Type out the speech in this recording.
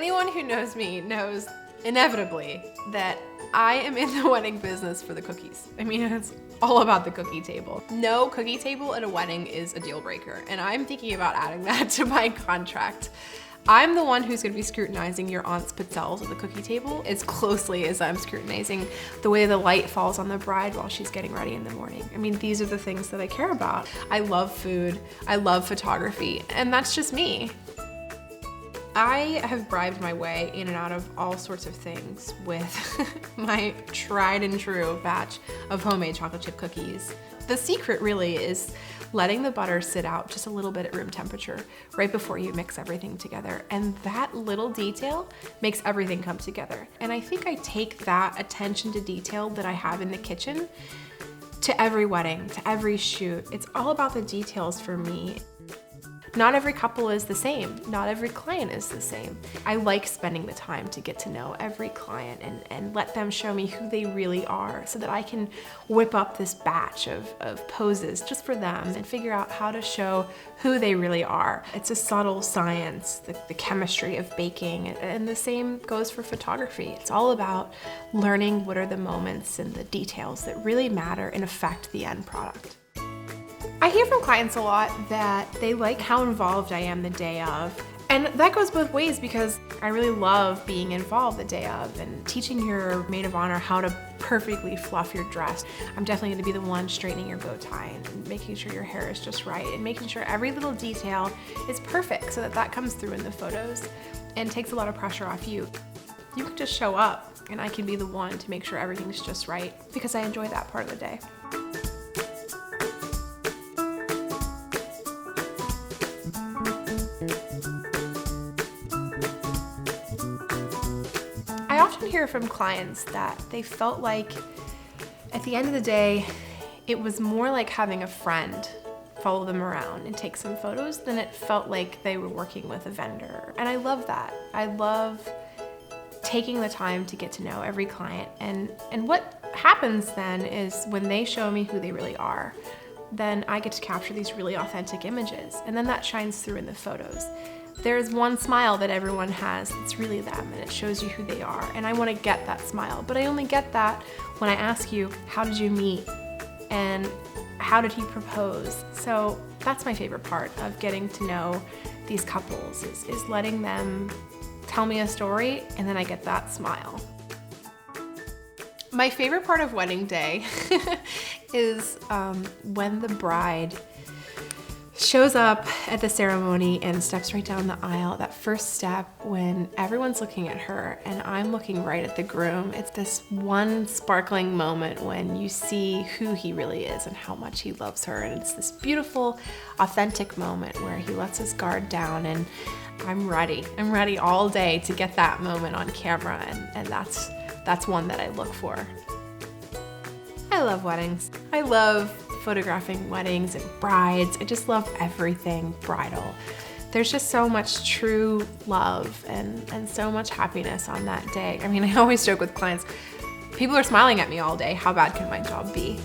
Anyone who knows me knows inevitably that I am in the wedding business for the cookies. I mean, it's all about the cookie table. No cookie table at a wedding is a deal breaker, and I'm thinking about adding that to my contract. I'm the one who's gonna be scrutinizing your aunt's pizzelles at the cookie table as closely as I'm scrutinizing the way the light falls on the bride while she's getting ready in the morning. I mean, these are the things that I care about. I love food, I love photography, and that's just me. I have bribed my way in and out of all sorts of things with my tried and true batch of homemade chocolate chip cookies. The secret really is letting the butter sit out just a little bit at room temperature right before you mix everything together. And that little detail makes everything come together. And I think I take that attention to detail that I have in the kitchen to every wedding, to every shoot. It's all about the details for me. Not every couple is the same. Not every client is the same. I like spending the time to get to know every client and let them show me who they really are so that I can whip up this batch of poses just for them and figure out how to show who they really are. It's a subtle science, the chemistry of baking, and the same goes for photography. It's all about learning what are the moments and the details that really matter and affect the end product. I hear from clients a lot that they like how involved I am the day of. And that goes both ways because I really love being involved the day of and teaching your maid of honor how to perfectly fluff your dress. I'm definitely gonna be the one straightening your bow tie and making sure your hair is just right and making sure every little detail is perfect so that that comes through in the photos and takes a lot of pressure off you. You can just show up and I can be the one to make sure everything's just right because I enjoy that part of the day. I often hear from clients that they felt like at the end of the day, it was more like having a friend follow them around and take some photos than it felt like they were working with a vendor. And I love that. I love taking the time to get to know every client. And what happens then is when they show me who they really are, then I get to capture these really authentic images. And then that shines through in the photos. There's one smile that everyone has that's really them and it shows you who they are. And I want to get that smile, but I only get that when I ask you, how did you meet? And how did he propose? So that's my favorite part of getting to know these couples is letting them tell me a story and then I get that smile. My favorite part of wedding day is when the bride shows up at the ceremony and steps right down the aisle. That first step when everyone's looking at her and I'm looking right at the groom. It's this one sparkling moment when you see who he really is and how much he loves her. And it's this beautiful, authentic moment where he lets his guard down and I'm ready. I'm ready all day to get that moment on camera and that's one that I look for. I love weddings. I love photographing weddings and brides. I just love everything bridal. There's just so much true love and so much happiness on that day. I mean, I always joke with clients, people are smiling at me all day. How bad can my job be?